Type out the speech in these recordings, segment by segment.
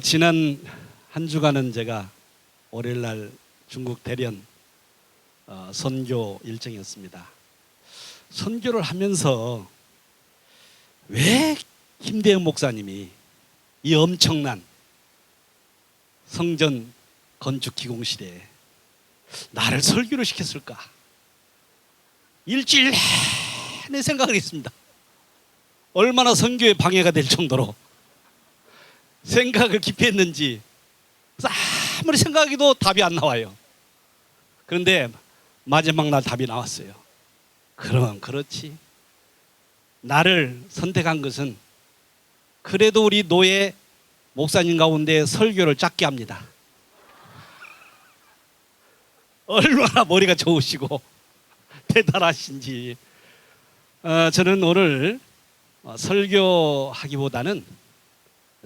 지난 한 주간은 제가 월요일날 중국 대련 선교 일정이었습니다. 선교를 하면서 왜 김대영 목사님이 이 엄청난 성전 건축 기공실에 나를 설교를 시켰을까? 일주일 내내 생각을 했습니다. 얼마나 선교에 방해가 될 정도로 생각을 깊이 했는지 아무리 생각해도 답이 안 나와요. 그런데 마지막 날 답이 나왔어요. 그럼 그렇지. 나를 선택한 것은 그래도 우리 노예 목사님 가운데 설교를 짧게 합니다. 얼마나 머리가 좋으시고 대단하신지. 저는 오늘 설교하기보다는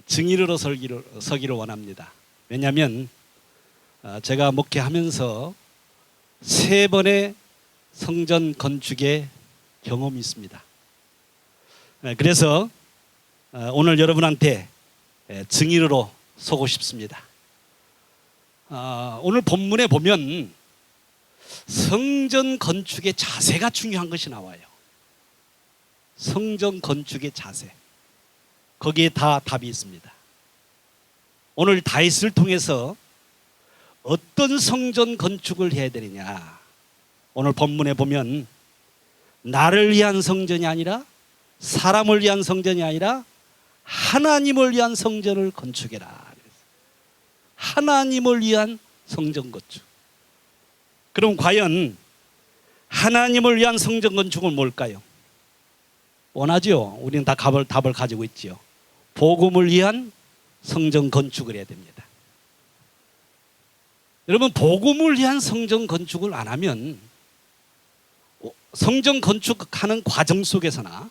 증인으로 서기를 원합니다. 왜냐하면 제가 목회하면서 3번의 성전 건축의 경험이 있습니다. 그래서 오늘 여러분한테 증인으로 서고 싶습니다. 오늘 본문에 보면 성전 건축의 자세가 중요한 것이 나와요. 성전 건축의 자세. 거기에 다 답이 있습니다. 오늘 다윗을 통해서 어떤 성전 건축을 해야 되느냐. 오늘 본문에 보면 나를 위한 성전이 아니라 사람을 위한 성전이 아니라 하나님을 위한 성전을 건축해라. 하나님을 위한 성전 건축. 그럼 과연 하나님을 위한 성전 건축은 뭘까요? 원하죠. 우리는 다 답을 가지고 있지요. 복음을 위한 성전 건축을 해야 됩니다. 여러분, 복음을 위한 성전 건축을 안 하면 성전 건축하는 과정 속에서나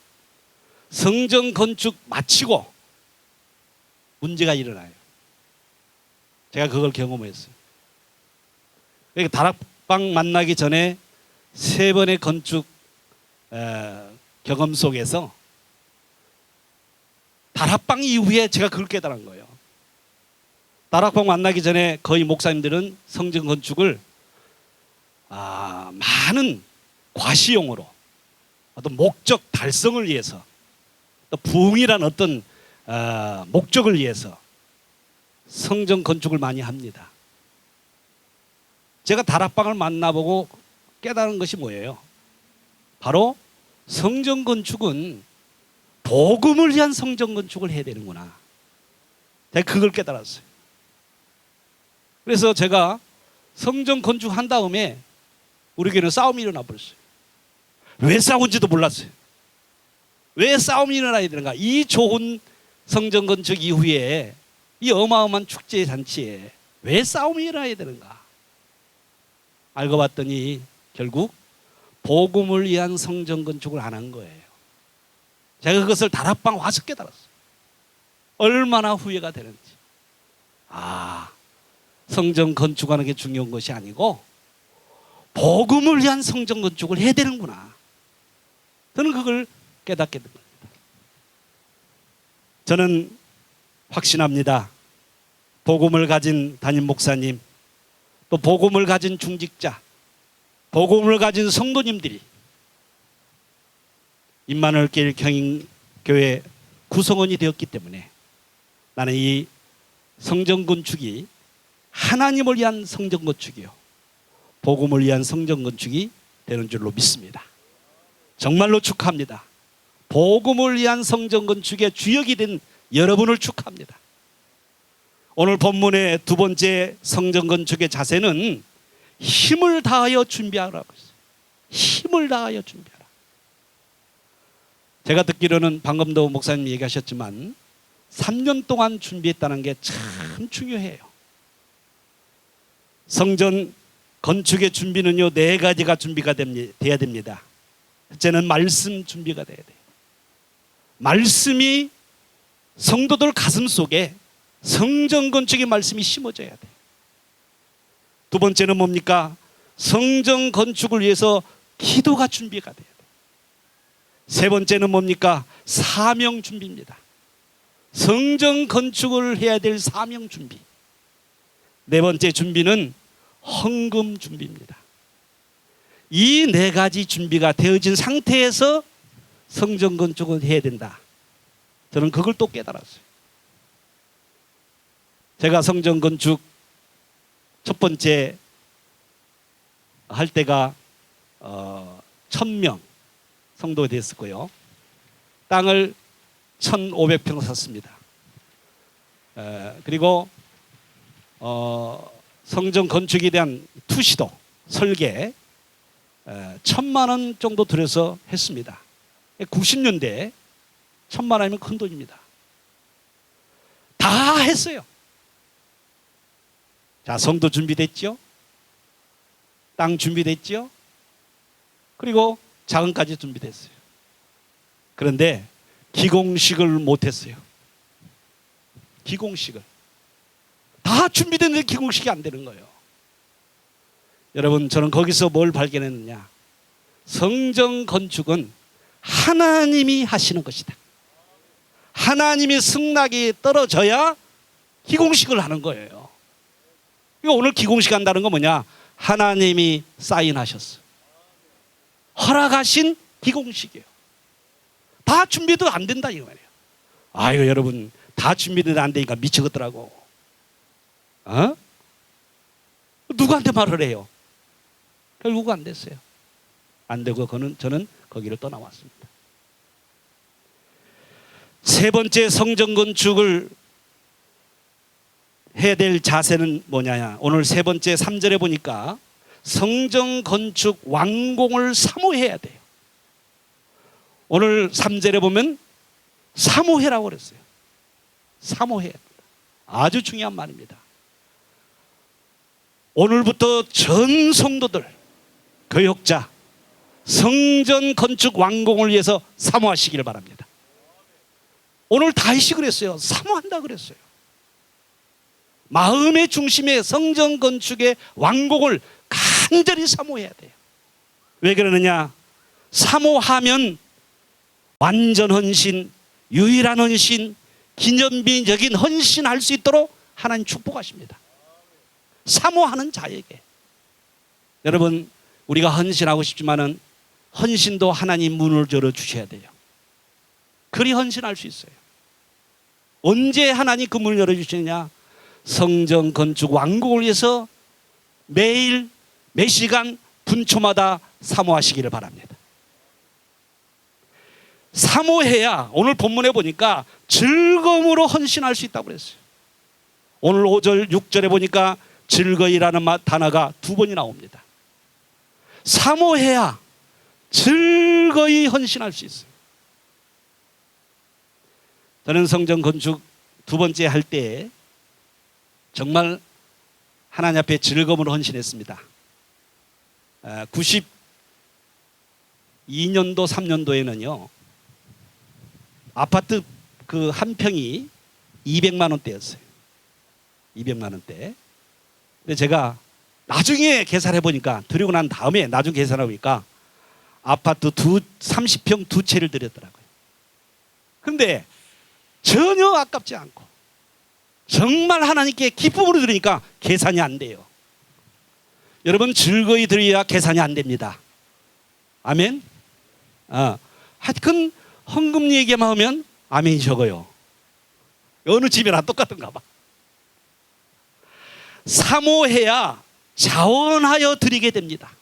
성전 건축 마치고 문제가 일어나요. 제가 그걸 경험했어요. 그러니까 다락방 만나기 전에 3번의 건축 경험 속에서 다락방 이후에 제가 그걸 깨달은 거예요. 다락방 만나기 전에 거의 목사님들은 성전 건축을 많은 과시용으로 어떤 목적 달성을 위해서 또 부흥이란 어떤 목적을 위해서 성전 건축을 많이 합니다. 제가 다락방을 만나보고 깨달은 것이 뭐예요? 바로 성전 건축은 복음을 위한 성전 건축을 해야 되는구나. 제가 그걸 깨달았어요. 그래서 제가 성전 건축한 다음에 우리 교회는 싸움이 일어나 버렸어요. 왜 싸운지도 몰랐어요. 왜 싸움이 일어나야 되는가? 이 좋은 성전 건축 이후에 이 어마어마한 축제 잔치에 왜 싸움이 일어나야 되는가? 알고 봤더니 결국 복음을 위한 성전 건축을 안 한 거예요. 제가 그것을 다락방 와서 깨달았어요. 얼마나 후회가 되는지. 성전 건축하는 게 중요한 것이 아니고 복음을 위한 성전 건축을 해야 되는구나. 저는 그걸 깨닫게 된 겁니다. 저는 확신합니다. 복음을 가진 담임 목사님, 또 복음을 가진 중직자, 복음을 가진 성도님들이 임마누엘 경인교회 구성원이 되었기 때문에 나는 이 성전 건축이 하나님을 위한 성전 건축이요, 복음을 위한 성전 건축이 되는 줄로 믿습니다. 정말로 축하합니다. 복음을 위한 성전 건축의 주역이 된 여러분을 축하합니다. 오늘 본문의 2번째 성전 건축의 자세는 힘을 다하여 준비하라고 했어요. 힘을 다하여 준비하라. 제가 듣기로는 방금도 목사님 얘기하셨지만 3년 동안 준비했다는 게 참 중요해요. 성전 건축의 준비는요 4가지가 준비가 돼야 됩니다. 첫째는 말씀 준비가 돼야 돼요. 말씀이 성도들 가슴 속에 성전 건축의 말씀이 심어져야 돼요. 2번째는 뭡니까? 성전 건축을 위해서 기도가 준비가 돼야 돼요. 3번째는 뭡니까? 사명 준비입니다. 성전 건축을 해야 될 사명 준비. 네 번째 준비는 헌금 준비입니다. 이 네 가지 준비가 되어진 상태에서 성전 건축을 해야 된다. 저는 그걸 또 깨달았어요. 제가 성전 건축 첫 번째 할 때가 1000명 성도가 됐었고요. 땅을 1500평 샀습니다. 그리고 성전 건축에 대한 투시도 설계 1000만 원 정도 들여서 했습니다. 90년대 1000만 원이면 큰 돈입니다. 다 했어요. 자, 성도 준비됐죠? 땅 준비됐죠? 그리고 자금까지 준비됐어요. 그런데 기공식을 못했어요. 기공식을. 다 준비됐는데 기공식이 안 되는 거예요. 여러분, 저는 거기서 뭘 발견했느냐? 성전 건축은 하나님이 하시는 것이다. 하나님이 승낙이 떨어져야 기공식을 하는 거예요. 그러니까 오늘 기공식 한다는 건 뭐냐? 하나님이 사인하셨어. 허락하신 기공식이에요. 다 준비도 안 된다 이 말이에요. 아유, 여러분, 다 준비도 안 되니까 미치겠더라고. 누구한테 말을 해요? 결국 안 됐어요. 안 되고 저는 거기를 떠나왔습니다. 세 번째 성전 건축을 해야 될 자세는 뭐냐? 오늘 세 번째 3절에 보니까 성전 건축 완공을 사모해야 돼요. 오늘 3절에 보면 사모해라고 그랬어요. 사모해야 된다. 아주 중요한 말입니다. 오늘부터 전 성도들, 교역자, 성전 건축 완공을 위해서 사모하시기를 바랍니다. 오늘 다윗이 그랬어요. 사모한다 그랬어요. 마음의 중심에 성전 건축의 완공을 간절히 사모해야 돼요. 왜 그러느냐? 사모하면 완전 헌신, 유일한 헌신, 기념비적인 헌신할 수 있도록 하나님 축복하십니다. 사모하는 자에게. 여러분, 우리가 헌신하고 싶지만은 헌신도 하나님 문을 열어주셔야 돼요. 그리 헌신할 수 있어요. 언제 하나님 그 문을 열어주시느냐? 성전 건축 완공을 위해서 매일 몇 시간 분초마다 사모하시기를 바랍니다. 사모해야 오늘 본문에 보니까 즐거움으로 헌신할 수 있다고 그랬어요. 오늘 5절 6절에 보니까 즐거이라는 단어가 2번이 나옵니다. 사모해야 즐거이 헌신할 수 있어요. 저는 성전 건축 두 번째 할 때 정말 하나님 앞에 즐거움으로 헌신했습니다. 92년도 3년도에는요 아파트 그 한 평이 200만 원대였어요. 200만 원대. 근데 제가 나중에 계산해 보니까, 드리고 난 다음에 나중에 계산해 보니까 아파트 30평 두 채를 드렸더라고요. 근데 전혀 아깝지 않고 정말 하나님께 기쁨으로 드리니까 계산이 안 돼요. 여러분, 즐거이 드려야 계산이 안 됩니다. 아멘. 하여튼 헌금 얘기만 하면 아멘이 적어요. 어느 집이나 똑같은가 봐. 사모해야 자원하여 드리게 됩니다.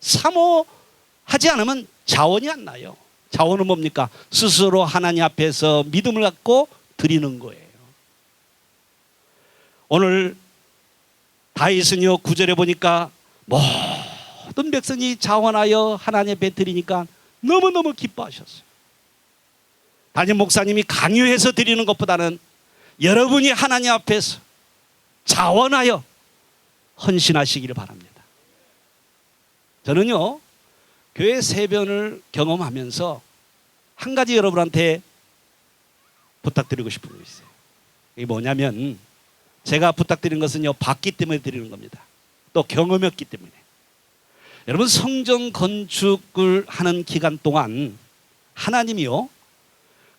사모하지 않으면 자원이 안 나요. 자원은 뭡니까? 스스로 하나님 앞에서 믿음을 갖고 드리는 거예요. 오늘 다윗은요 9절에 보니까 모든 백성이 자원하여 하나님 앞에 드리니까 너무너무 기뻐하셨어요. 담임 목사님이 강요해서 드리는 것보다는 여러분이 하나님 앞에서 자원하여 헌신하시기를 바랍니다. 저는요 교회 세변을 경험하면서 한 가지 여러분한테 부탁드리고 싶은 거 있어요. 이게 뭐냐면, 제가 부탁드린 것은요 받기 때문에 드리는 겁니다. 또 경험했기 때문에. 여러분, 성전 건축을 하는 기간 동안 하나님이요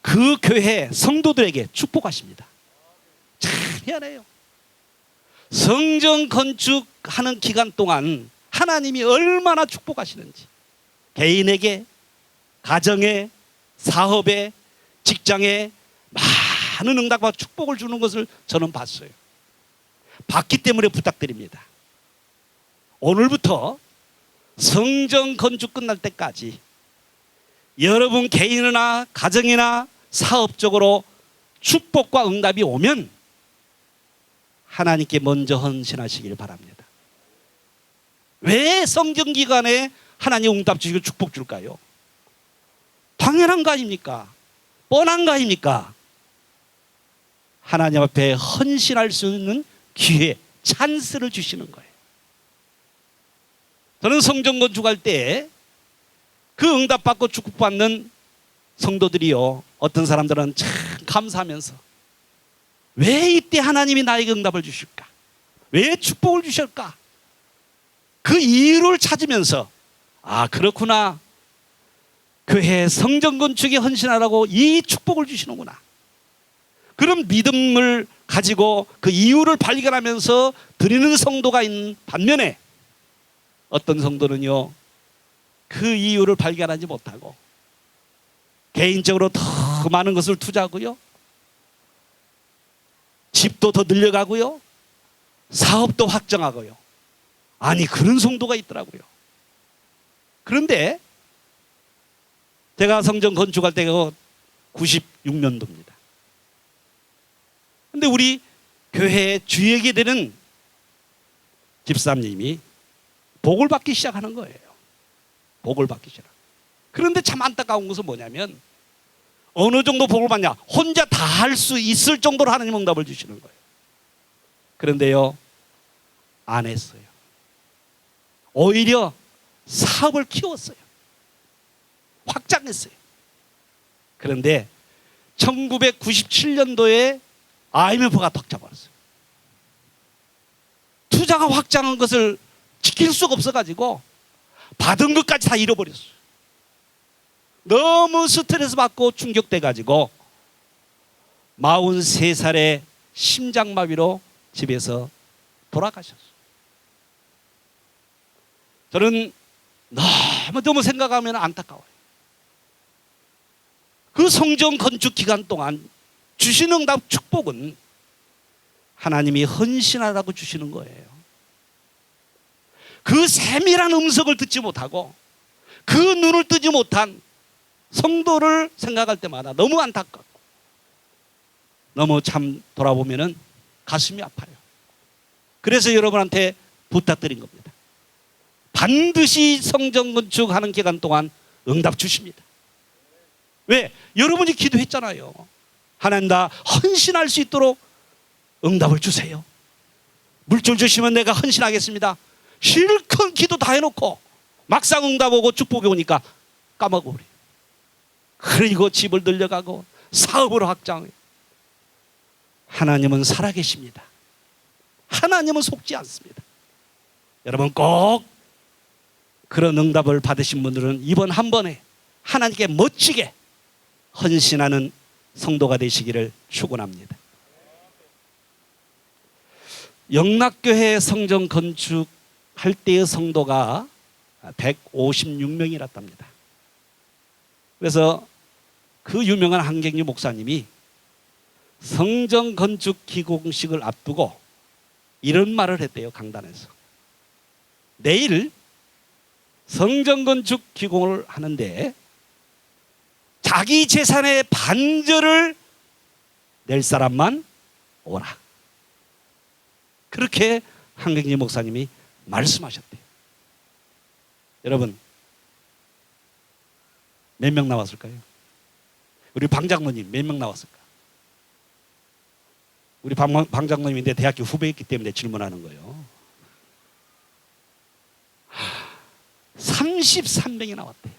그 교회 성도들에게 축복하십니다. 참 희한해요. 성전 건축하는 기간 동안 하나님이 얼마나 축복하시는지, 개인에게, 가정에, 사업에, 직장에 많은 응답과 축복을 주는 것을 저는 봤어요. 봤기 때문에 부탁드립니다. 오늘부터 성전 건축 끝날 때까지 여러분 개인이나 가정이나 사업적으로 축복과 응답이 오면 하나님께 먼저 헌신하시길 바랍니다. 왜 성전 기간에 하나님 응답 주시고 축복 줄까요? 당연한 거 아닙니까? 뻔한 거 아닙니까? 하나님 앞에 헌신할 수 있는 기회, 찬스를 주시는 거예요. 저는 성전 건축할 때 그 응답받고 축복받는 성도들이요, 어떤 사람들은 참 감사하면서 왜 이때 하나님이 나에게 응답을 주실까? 왜 축복을 주실까? 그 이유를 찾으면서 아, 그렇구나, 교회 성전 건축에 헌신하라고 이 축복을 주시는구나. 그런 믿음을 가지고 그 이유를 발견하면서 드리는 성도가 있는 반면에 어떤 성도는요, 그 이유를 발견하지 못하고 개인적으로 더 많은 것을 투자하고요, 집도 더 늘려가고요, 사업도 확장하고요. 아니, 그런 성도가 있더라고요. 그런데 제가 성전 건축할 때가 96년도입니다. 근데 우리 교회에 주역이 되는 집사님이 복을 받기 시작하는 거예요. 복을 받기 시작. 그런데 참 안타까운 것은 뭐냐면 어느 정도 복을 받냐? 혼자 다 할 수 있을 정도로 하나님 응답을 주시는 거예요. 그런데요, 안 했어요. 오히려 사업을 키웠어요. 확장했어요. 그런데 1997년도에 IMF가 턱 잡았어요. 투자가 확장한 것을 지킬 수가 없어가지고 받은 것까지 다 잃어버렸어요. 너무 스트레스 받고 충격돼가지고 43살에 심장마비로 집에서 돌아가셨어요. 저는 너무 생각하면 안타까워요. 그 성전 건축 기간 동안 주신 응답 축복은 하나님이 헌신하라고 주시는 거예요. 그 세밀한 음성을 듣지 못하고 그 눈을 뜨지 못한 성도를 생각할 때마다 너무 안타깝고 너무 참 돌아보면은 가슴이 아파요. 그래서 여러분한테 부탁드린 겁니다. 반드시 성전 건축하는 기간 동안 응답 주십니다. 왜? 여러분이 기도했잖아요. 하나님, 나 헌신할 수 있도록 응답을 주세요. 물질 주시면 내가 헌신하겠습니다. 실컷 기도 다 해놓고 막상 응답 오고 축복이 오니까 까먹어버려요. 그리고 집을 늘려가고 사업으로 확장해요. 하나님은 살아계십니다. 하나님은 속지 않습니다. 여러분 꼭 그런 응답을 받으신 분들은 이번 한 번에 하나님께 멋지게 헌신하는 성도가 되시기를 축원합니다. 영락교회 성전 건축할 때의 성도가 156명이랐답니다. 그래서 그 유명한 한경규 목사님이 성전 건축 기공식을 앞두고 이런 말을 했대요. 강단에서. 내일 성전 건축 기공을 하는데 자기 재산의 반절을 낼 사람만 오라. 그렇게 한경진 목사님이 말씀하셨대요. 여러분, 몇 명 나왔을까요? 우리 방장로님 몇 명 나왔을까? 우리 방장로님인데 대학교 후배였기 때문에 질문하는 거예요. 33명이 나왔대요.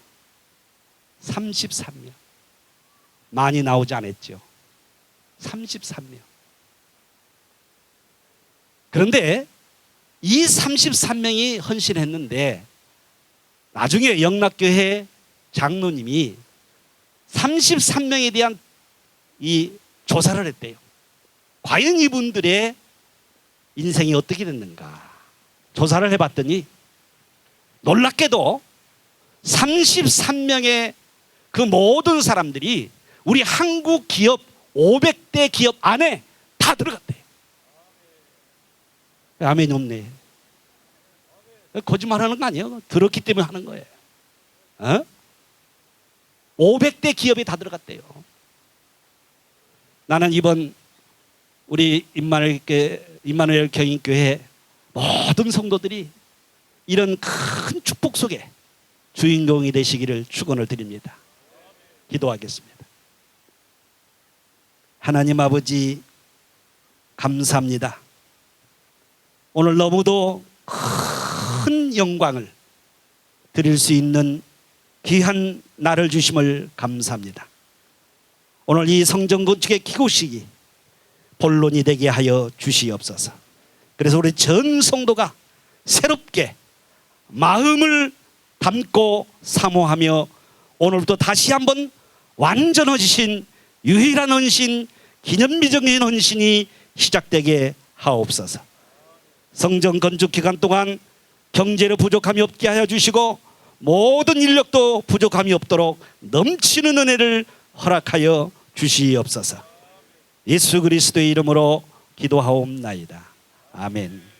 33명. 많이 나오지 않았죠. 33명. 그런데 이 33명이 헌신했는데 나중에 영락교회 장로님이 33명에 대한 이 조사를 했대요. 과연 이분들의 인생이 어떻게 됐는가 조사를 해봤더니 놀랍게도 33명의 그 모든 사람들이 우리 한국 기업 500대 기업 안에 다 들어갔대요. 아멘이 없네. 거짓말하는 거 아니에요. 들었기 때문에 하는 거예요. 500대 기업에 다 들어갔대요. 나는 이번 우리 임마누엘 경인교회 모든 성도들이 이런 큰 축복 속에 주인공이 되시기를 축원을 드립니다. 기도하겠습니다. 하나님 아버지 감사합니다. 오늘 너무도 큰 영광을 드릴 수 있는 귀한 날을 주심을 감사합니다. 오늘 이 성전 건축의 기구식이 본론이 되게 하여 주시옵소서. 그래서 우리 전 성도가 새롭게 마음을 담고 사모하며 오늘부터 다시 한번 완전해지신 유일한 헌신, 기념비적인 헌신이 시작되게 하옵소서. 성전 건축 기간 동안 경제로 부족함이 없게 하여 주시고 모든 인력도 부족함이 없도록 넘치는 은혜를 허락하여 주시옵소서. 예수 그리스도의 이름으로 기도하옵나이다. 아멘.